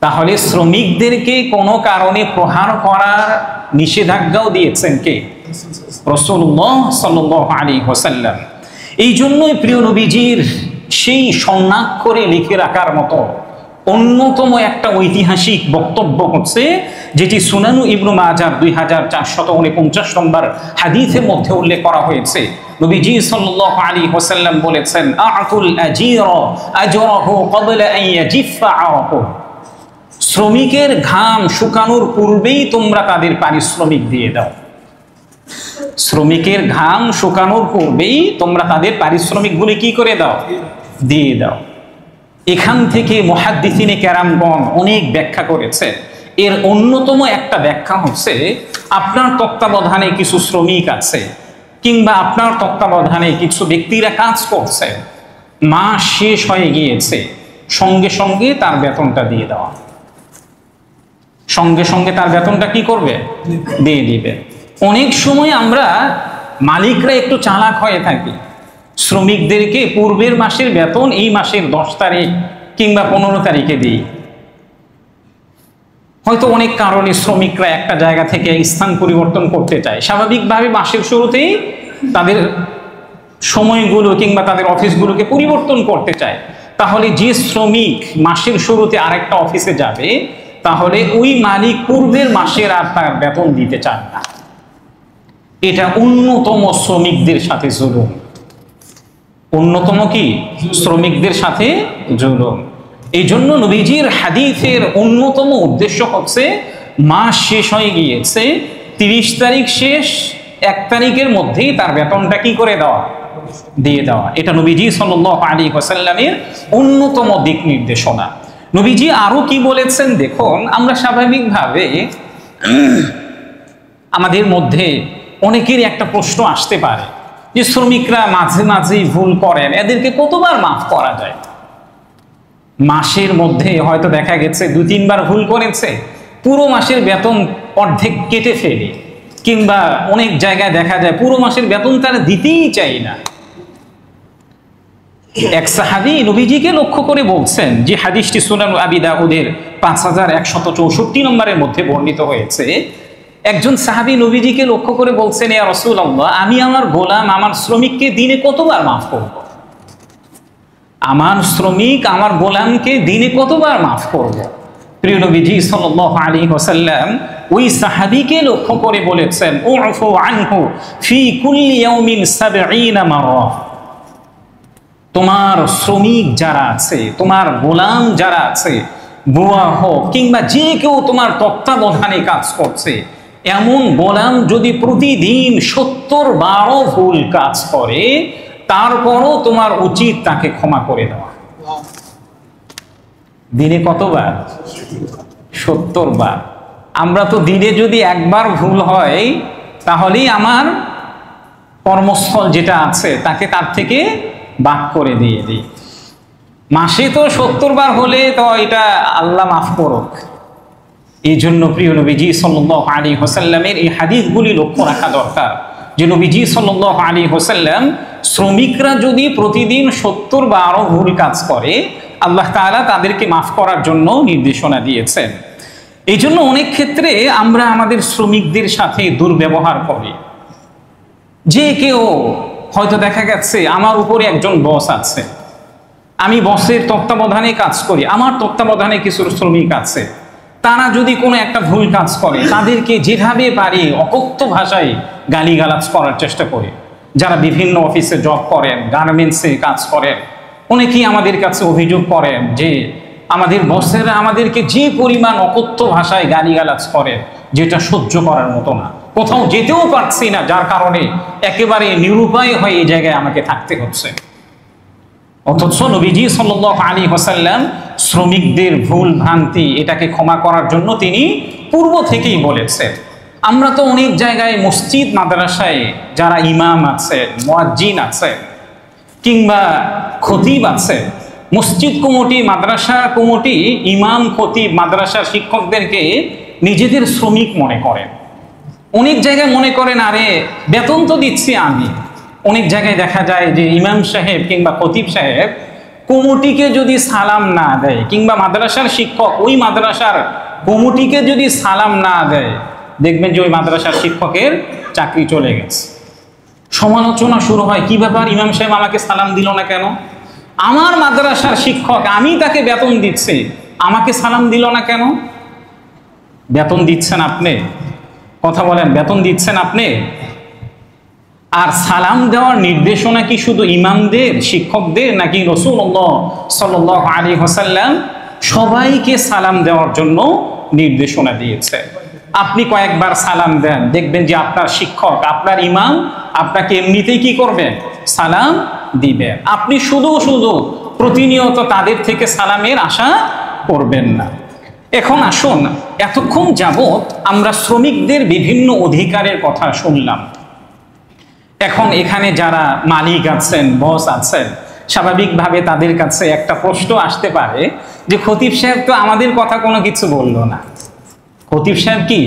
তাহলে শ্রমিকদেরকে কোনো কারণে প্রহার করার নিষেধাজ্ঞাও দিয়েছেন কে? রাসূলুল্লাহ সাল্লাল্লাহু আলাইহি ওয়াসাল্লাম। এই জন্যই প্রিয় নবীজির সেই স্বর্ণাক্ষরে লিখে রাখার মতো অন্যতম একটা ঐতিহাসিক বক্তব্য হচ্ছে, যেটি সুনানু ইবনু মাজাহ 2449 নম্বর হাদিসের মধ্যে উল্লেখ করা হয়েছে। নবীজি সাল্লাল্লাহু আলাইহি ওয়াসাল্লাম বলেছেন, আ'তুল আজীরা আজরাহু ক্বাবলা আন ইয়াজিফা আরাকু। শ্রমিকের ঘাম শুকানোর পূর্বেই তোমরা তাদের পারিশ্রমিক দিয়ে দাও। শ্রমিকের ঘাম শুকানোর পূর্বেই তোমরা তাদের পারিশ্রমিকগুলি কি করে দাও? দিয়ে দাও। এখান থেকে মুহাদ্দিসিনে কেরামগণ অনেক ব্যাখ্যা করেছেন। এর অন্যতম একটা ব্যাখ্যা হচ্ছে, আপনার তত্ত্বাবধানে কিছু শ্রমিক আছে কিংবা আপনার তত্ত্বাবধানে কিছু ব্যক্তিরা কাজ করছে, মাস শেষ হয়ে গিয়েছে, সঙ্গে সঙ্গে তার বেতনটা দিয়ে দেওয়া। সঙ্গে সঙ্গে তার বেতনটা কি করবে? দিয়ে দিবে। অনেক সময় আমরা মালিকরা একটু চালাক হয়ে থাকি, শ্রমিকদেরকে পূর্বের মাসের বেতন এই মাসের 10 তারিখ কিংবা 15 তারিখে দিই। হয়তো অনেক কারণে শ্রমিকরা একটা জায়গা থেকে স্থান পরিবর্তন করতে চায়, স্বাভাবিকভাবে মাসের শুরুতেই তাদের সময়গুলো কিংবা তাদের অফিসগুলোকে পরিবর্তন করতে চায়। তাহলে যে শ্রমিক মাসের শুরুতে আরেকটা অফিসে যাবে, তাহলে ওই মালিক পূর্বের মাসের আর তার বেতন দিতে চান না। এটা অন্যতম শ্রমিকদের সাথে জুলুম। অন্যতম কি? শ্রমিকদের সাথে জুলুম। এই জন্য নবীজির হাদিসের অন্যতম উদ্দেশ্য হচ্ছে, মাস শেষ হয়ে গিয়েছে, 30 তারিখ শেষ, 1 তারিখের মধ্যেই তার বেতনটা কি করে দেওয়া? দিয়ে দেওয়া। এটা নবীজি সাল্লাল্লাহু আলাইহি ওয়াসাল্লামের অন্যতম দিক নির্দেশনা। নবীজি আরো কি বলেছেন দেখুন। আমরা স্বাভাবিকভাবে আমাদের মধ্যে অনেকেরই একটা প্রশ্ন আসতে পারে যে, শ্রমিকরা মাঝে মাঝেই ভুল করেন, এদেরকে কতবার মাফ করা যায়? মাসের মধ্যে হয়তো দেখা গেছে 2-3 বার ভুল করেছে, পুরো মাসের বেতন অর্ধেক কেটে ফেলে, কিংবা অনেক জায়গায় দেখা যায় পুরো মাসের বেতন তারা দিতেই চাই না। এক সাহাবী নবীজিকে লক্ষ্য করে বলছেন, যে হাদিসটি সুনান আবি দাউদের 5164 নম্বরের মধ্যে বর্ণিত হয়েছে। একজন সাহাবী নবীজিকে লক্ষ্য করে বলছেন, ইয়া রাসূলুল্লাহ, আমি আমার গোলাম, আমার শ্রমিককে দিনে কতবার মাফ করব? আমার শ্রমিক, আমার গোলামকে দিনে কতবার মাফ করব? প্রিয় নবীজি সাল্লাল্লাহু আলাইহি ওয়াসাল্লাম ওই সাহাবীকে লক্ষ্য করে বলেছেন, উফু আনহু ফি কুল্লি ইয়াউমিন 70 মাররা। তোমার শ্রমিক যারা আছে, তোমার গোলাম যারা আছে, বুয়া হোক কিংবা যে কেউ তোমার তত্ত্বাবধানে কাজ করছে, এমন গোলাম যদি প্রতিদিন 70 ভুল কাজ করে, তারপরও তোমার উচিত তাকে ক্ষমা করে দেওয়া। দিনে কতবার? 70 বার। আমরা তো দিনে যদি একবার ভুল হয়, তাহলেই আমার কর্মস্থল যেটা আছে তাকে তার থেকে বাদ করে দিয়ে দিই। মাসে তো 70 বার হলে তো এটা আল্লাহ মাফ করুক। এই জন্য প্রিয় নবীজি সাল্লাল্লাহু আলাইহি ওয়াসাল্লামের এই হাদিসগুলি লক্ষ্য রাখা দরকার যে নবীজি সাল্লাল্লাহু আলাইহি ওয়াসাল্লাম শ্রমিকরা যদি প্রতিদিন 70 বারও ভুল কাজ করে, আল্লাহ তাআলা তাদেরকে মাফ করার জন্য নির্দেশনা দিয়েছেন। এই জন্য অনেক ক্ষেত্রে আমরা আমাদের শ্রমিকদের সাথে দুর্ব্যবহার করি। যে কেউ হয়তো দেখা গেছে আমার উপরে একজন বস আছে, আমি বসের তত্ত্বাবধানে কাজ করি, আমার তত্ত্বাবধানে কিছু শ্রমিক আছে, তারা যদি কোনো একটা ভুল কাজ করে তাদেরকে যেভাবে পারি অকথ্য ভাষায় গালিগালাজ করার চেষ্টা করি। যারা বিভিন্ন অফিসে জব করেন, গার্মেন্টসে কাজ করেন, অনেকেই আমাদের কাছে অভিযোগ করেন যে আমাদের বসেরা আমাদেরকে যে পরিমাণ অকথ্য ভাষায় গালিগালাজ করে, যেটা সহ্য করার মতো না। কোথাও যেতেও পারছি না, যার কারণে একেবারে নিরুপায় হয়ে এই জায়গায় আমাকে থাকতে হচ্ছে। অথচ নবীজি সাল্লাল্লাহু আলাইহি ওয়াসাল্লাম শ্রমিকদের ভুল ভ্রান্তি এটাকে ক্ষমা করার জন্য তিনি পূর্ব থেকেই বলেছেন। আমরা তো অনেক জায়গায় মসজিদ মাদ্রাসায় যারা ইমাম আছে, মুয়াজ্জিন আছে কিংবা খতিব আছে, মসজিদ কমিটি, মাদ্রাসা কমিটি, ইমাম, খতিব, মাদ্রাসার শিক্ষকদেরকে নিজেদের শ্রমিক মনে করেন। অনেক জায়গায় মনে করেন আরে বেতন তো দিচ্ছি আমি। অনেক জায়গায় দেখা যায় যে ইমাম সাহেব কিংবা খতিব সাহেব কমিটিকে যদি সালাম না দেয়, কিংবা মাদ্রাসার শিক্ষক ওই মাদ্রাসার কমিটিকে যদি সালাম না দেয়, দেখবেন যে ওই মাদ্রাসার শিক্ষকের চাকরি চলে গেছে। সমালোচনা শুরু হয়, কি ব্যাপার ইমাম সাহেব আমাকে সালাম দিল না কেন? আমার মাদ্রাসার শিক্ষক, আমি তাকে বেতন দিচ্ছি, আমাকে সালাম দিল না কেন? বেতন দিচ্ছেন আপনি, কথা বলেন, বেতন দিচ্ছেন আপনি। আর সালাম দেওয়ার নির্দেশনা কি শুধু ইমামদের, শিক্ষকদের, নাকি রাসূলুল্লাহ সাল্লাল্লাহু আলাইহি ওয়াসাল্লাম সবাইকে সালাম দেওয়ার জন্য নির্দেশনা দিয়েছে? আপনি কয়েকবার সালাম দেন, দেখবেন যে আপনার শিক্ষক, আপনার ইমাম আপনাকে এমনিতেই কি করবেন? সালাম দিবেন। আপনি শুধু শুধু প্রতিনিয়ত তাদের থেকে সালামের আশা করবেন না। এখন আসুন, এতক্ষণ যাবৎ আমরা শ্রমিকদের বিভিন্ন অধিকারের কথা শুনলাম। এখন এখানে যারা মালিক আছেন, বস আছেন, স্বাভাবিকভাবে তাদের কাছে একটা প্রশ্ন আসতে পারে যে খতিব সাহেব তো আমাদের কথা কোনো কিছু বললো না। খতিব সাহেব কি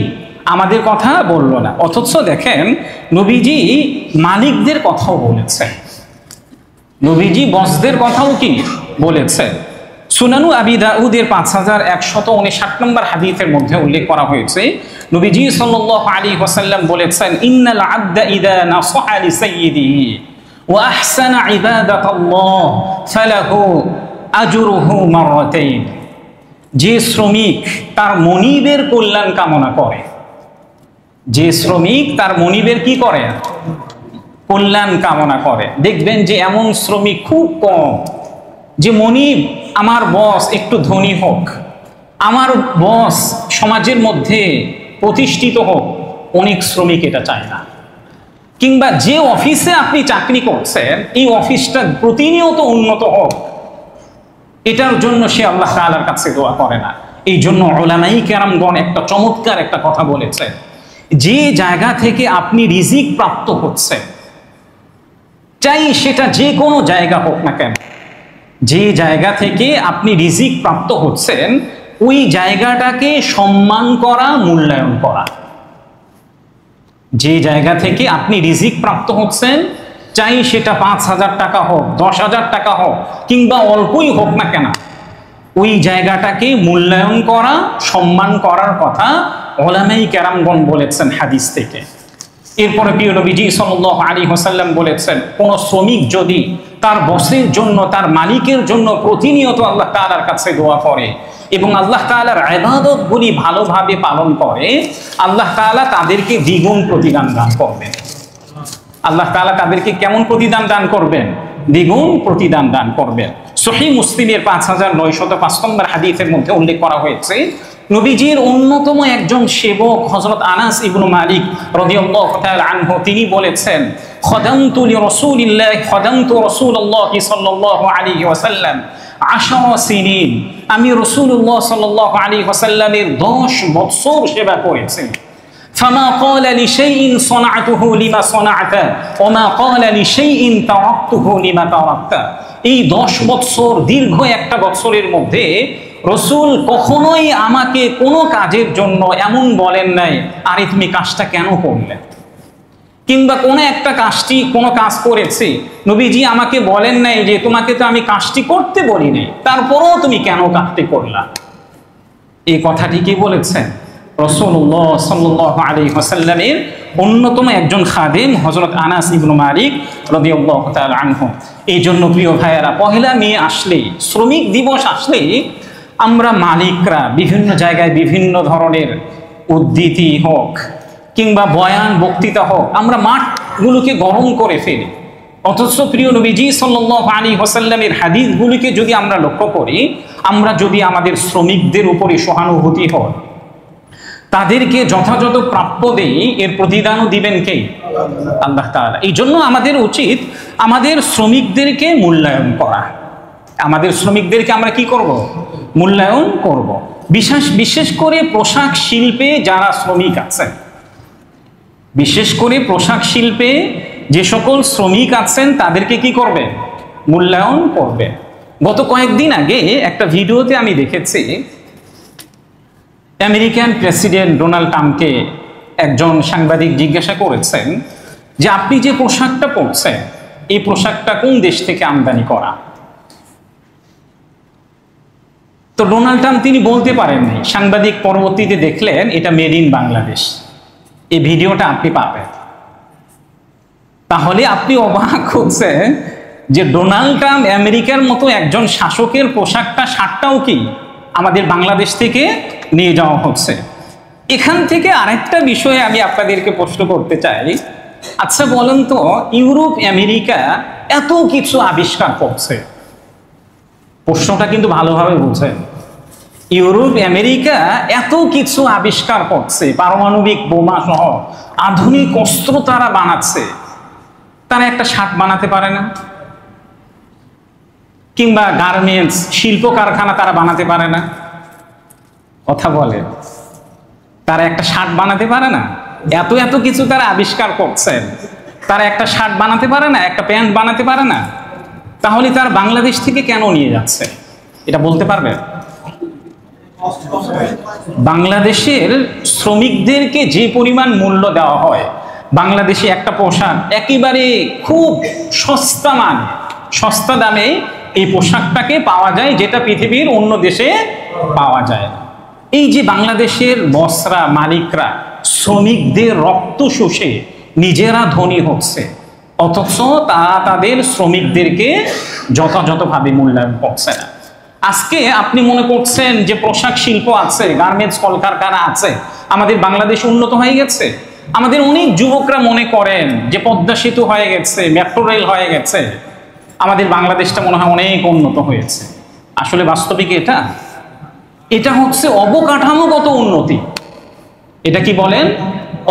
আমাদের কথা বললো না? অথচ দেখেন নবীজি মালিকদের কথাও বলেছেন, নবীজি বসদের কথাও কি বলেছেন। সুনানু আবি দাউদের 5159 নম্বর হাদিসের মধ্যে উল্লেখ করা হয়েছে, নবীজি সাল্লাল্লাহু আলাইহি ওয়াসাল্লাম বলেছেন, ইন্নাল আবদা ইযা নাসাহা লিসাইয়্যিদিহি ওয়া আহসানা ইবাদাতাল্লাহ ফালাহু আজরুহু মাররাতাইন। যে শ্রমিক তার মনিবের কল্যাণ কামনা করে, যে শ্রমিক তার মনিবের কি করে? কল্যাণ কামনা করে। দেখবেন যে এমন শ্রমিক খুব কম যে মনিব আমার বস একটু ধনী হোক, আমার বস সমাজের মধ্যে প্রতিষ্ঠিত হোক, অনেক শ্রমিক এটা চায় না। কিংবা যে অফিসে আপনি চাকরি করছেন এই অফিসটা প্রতিনিয়ত উন্নত হোক, এটার জন্য সে আল্লাহ তাআলার কাছে দোয়া করে না। এই জন্য উলামায়ে কেরামগণ একটা চমৎকার একটা কথা বলেছে, যে জায়গা থেকে আপনি রিজিক প্রাপ্ত হচ্ছেন, চাই সেটা যে কোনো জায়গা হোক না কেন, যে জায়গা থেকে আপনি রিজিক প্রাপ্ত হচ্ছেন ওই জায়গাটাকে সম্মান করা, মূল্যায়ন করা। যে জায়গা থেকে আপনি রিজিক প্রাপ্ত হচ্ছেন, চাই সেটা 5,000 টাকা হোক, 10,000 টাকা হোক, কিংবা অল্পই হোক না কেন, ওই জায়গাটাকে মূল্যায়ন করা, সম্মান করার কথা উলামায়ে কেরামগণ বলেছেন হাদিস থেকে। এরপরে প্রিয় নবীজি সাল্লাল্লাহু আলাইহি ওয়াসাল্লাম বলেছেন, কোন শ্রমিক যদি তার বসের জন্য, তার মালিকের জন্য প্রতিনিয়ত আল্লাহ তাআলার কাছে দোয়া করে এবং আল্লাহ তাআলার ইবাদতগুলি ভালোভাবে পালন করে, আল্লাহ তাআলা তাদেরকে দ্বিগুণ প্রতিদান দান করবেন। আল্লাহ তাআলা তাদেরকে কেমন প্রতিদান দান করবেন? দ্বিগুণ প্রতিদান দান করবেন। সহিহ মুসলিমের 5905 নম্বর হাদিসের মধ্যে উল্লেখ করা হয়েছে, নবীজির অন্যতম একজন সেবক হযরত আনাস ইবনে মালিক রাদিয়াল্লাহু তাআলা আনহু তিনি বলেছেন, খাদামতু রাসূলুল্লাহ সাল্লাল্লাহু আলাইহি ওয়াসাল্লাম 10 সিনিন, আমি রাসূলুল্লাহ সাল্লাল্লাহু আলাইহি ওয়াসাল্লামের 10 বছর সেবা করেছি। ফামা ক্বালা লিশাইইন সানা'তুহু লিমা সানা'তা ওয়া মা ক্বালা লিশাইইন তারাকতুহু লিমা তারাকতা। এই 10 বছর, দীর্ঘ একটা বছরের মধ্যে রাসূল কখনোই আমাকে কোনো কাজের জন্য এমন বলেন নাই, আরে তুমি কাজটা কেন করলে, কিংবা কোনো একটা কোনো কাজ করেছি, নবীজি আমাকে বলেন নাই যে তোমাকে তো আমি কাজটি করতে বলি নাই, তারপরও তুমি কেন কাজটি করলা। এই কথাটি কি বলেছেন? রাসূলুল্লাহ সাল্লাল্লাহু আলাইহি ওয়াসাল্লামের অন্যতম একজন খাদেম হযরত আনাস ইবনে মালিক রাদিয়াল্লাহু তাআলা আনহু। এই জন্য প্রিয় ভাইয়েরা, পহেলা মে আসলে, শ্রমিক দিবস আসলে আমরা মালিকরা বিভিন্ন জায়গায় বিভিন্ন ধরনের উদ্ধৃতি হোক কিংবা বয়ান বক্তৃতা হোক, আমরা মাঠগুলোকে গরম করে ফেলি। অথচ প্রিয় নবীজি সাল্লাল্লাহু আলাইহি ওয়াসাল্লামের হাদিসগুলিকে যদি আমরা লক্ষ্য করি, আমরা যদি আমাদের শ্রমিকদের উপরে সহানুভূতি হয়, তাদেরকে যথাযথ প্রাপ্য দেই, এর প্রতিদানও দিবেন কে? আল্লাহ তাআলা। এই জন্য আমাদের উচিত আমাদের শ্রমিকদেরকে মূল্যায়ন করা। আমাদের শ্রমিকদেরকে আমরা কি করব? মূল্যায়ন করব। বিশেষ করে পোশাক শিল্পে যারা শ্রমিক আছেন, বিশেষ করে পোশাক শিল্পে যে সকল শ্রমিক আছেন তাদেরকে কি করবে? মূল্যায়ন করবে। গত কয়েকদিন আগে একটা ভিডিওতে আমি দেখেছি, আমেরিকান প্রেসিডেন্ট ডোনাল্ড ট্রাম্পকে একজন সাংবাদিক জিজ্ঞাসা করেছেন যে আপনি যে পোশাকটা পরছেন, এই পোশাকটা কোন দেশ থেকে আমদানি করা? তো ডোনাল্ড ট্রাম্প তিনি বলতে পারেননি। সাংবাদিক পরবর্তীতে দেখলেন এটা মেড ইন বাংলাদেশ। এই ভিডিওটা আপনি পাবেন। তাহলে আপনি অবাক হচ্ছেন যে ডোনাল্ড ট্রাম্প আমেরিকার মতো একজন শাসকের পোশাকটা, শার্টটাও কি আমাদের বাংলাদেশ থেকে নিয়ে যাওয়া হচ্ছে। এখান থেকে আরেকটা বিষয়ে আমি আপনাদেরকে প্রশ্ন করতে চাই, আচ্ছা বলেন তো, ইউরোপ আমেরিকা এত কিছু আবিষ্কার করছে, প্রশ্নটা কিন্তু ভালোভাবে বুঝেন, ইউরোপ আমেরিকা এত কিছু আবিষ্কার করছে, পারমাণবিক বোমা সহ আধুনিক অস্ত্র তারা বানাচ্ছে, তারা একটা শার্ট বানাতে পারে না? কিংবা গার্মেন্টস শিল্প কারখানা তারা বানাতে পারে না? কথা বলে, তারা একটা শার্ট বানাতে পারে না? এত কিছু তারা আবিষ্কার করছেন, তারা একটা শার্ট বানাতে পারে না, একটা প্যান্ট বানাতে পারে না? তাহলে তার বাংলাদেশ থেকে কেন নিয়ে যাচ্ছে, এটা বলতে পারবে? বাংলাদেশের শ্রমিকদেরকে যে পরিমাণ মূল্য দেওয়া হয়, বাংলাদেশে একটা পোশাক একেবারে খুব সস্তা দামে এই পোশাকটাকে পাওয়া যায়, যেটা পৃথিবীর অন্য দেশে পাওয়া যায় না। এই যে বাংলাদেশের বসরা, মালিকরা শ্রমিকদের রক্ত শুষে নিজেরা ধনী হচ্ছে, অথচ তারা তাদের শ্রমিকদেরকে যথাযথভাবে মূল্যায়ন করছে না। আজকে আপনি মনে করছেন যে পোশাক শিল্প আছে, গার্মেন্টস কলকারখানা আছে, আমাদের বাংলাদেশ উন্নত হয়ে গেছে। আমাদের অনেক যুবকরা মনে করেন যে পদ্মা সেতু হয়ে গেছে, মেট্রো রেল হয়ে গেছে, আমাদের বাংলাদেশটা মনে হয় অনেক উন্নত হয়েছে। আসলে বাস্তবিক এটা হচ্ছে অবকাঠামোগত উন্নতি। এটা কি বলেন?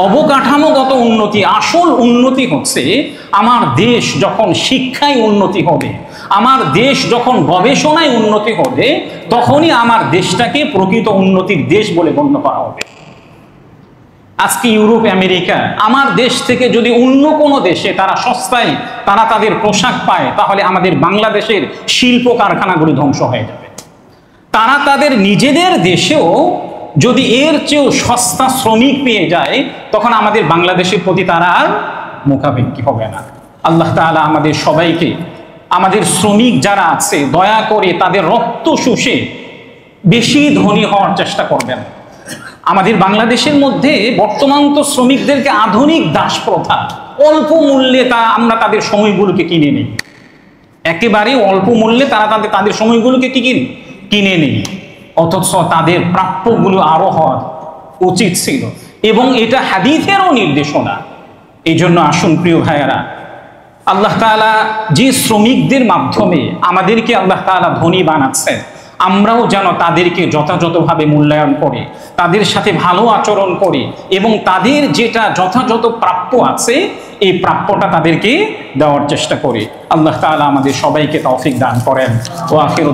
অবকাঠামোগত উন্নতি। আসল উন্নতি হচ্ছে আমার দেশ যখন শিক্ষায় উন্নতি হবে, আমার দেশ যখন গবেষণায় উন্নতি হবে, তখনই আমার দেশটাকে প্রকৃত উন্নতির দেশ বলে গণ্য করা হবে। আজকে ইউরোপ আমেরিকা আমার দেশ থেকে যদি অন্য কোনো দেশে তারা সস্তায় তারা তাদের পোশাক পায়, তাহলে আমাদের বাংলাদেশের শিল্প কারখানাগুলি ধ্বংস হয়ে যাবে। তারা তাদের নিজেদের দেশেও যদি এর চেয়েও সস্তা শ্রমিক পেয়ে যায়, তখন আমাদের বাংলাদেশের প্রতি তারা আর মুখাপেক্ষী হবে না। আল্লাহ তাআলা আমাদের সবাইকে, আমাদের শ্রমিক যারা আছে, দয়া করে তাদের রক্ত শুষে বেশি ধনী হওয়ার চেষ্টা করবেন। আমাদের বাংলাদেশের মধ্যে বর্তমান তো শ্রমিকদেরকে আধুনিক দাস প্রথা, অল্প মূল্যে আমরা তাদের সময়গুলোকে কিনে নিই, একেবারে অল্প মূল্যে তারা তাদের সময়গুলোকে কিনে নেই, অথচ তাদের প্রাপ্যগুলো আরো হওয়া উচিত ছিল, এবং এটা হাদিসেরও নির্দেশনা। এই জন্য আসুন প্রিয় ভাইয়েরা, আল্লাহ তাআলা যে শ্রমিকদের মাধ্যমে আমাদেরকে আল্লাহ তাআলা ধনী বানাচ্ছেন, আমরাও যেন তাদেরকে যথাযথভাবে মূল্যায়ন করি, তাদের সাথে ভালো আচরণ করি এবং তাদের যেটা যথাযথ প্রাপ্য আছে এই প্রাপ্যটা তাদেরকে দেওয়ার চেষ্টা করি। আল্লাহ তাআলা আমাদের সবাইকে তৌফিক দান করেন। ওয়া আখিরু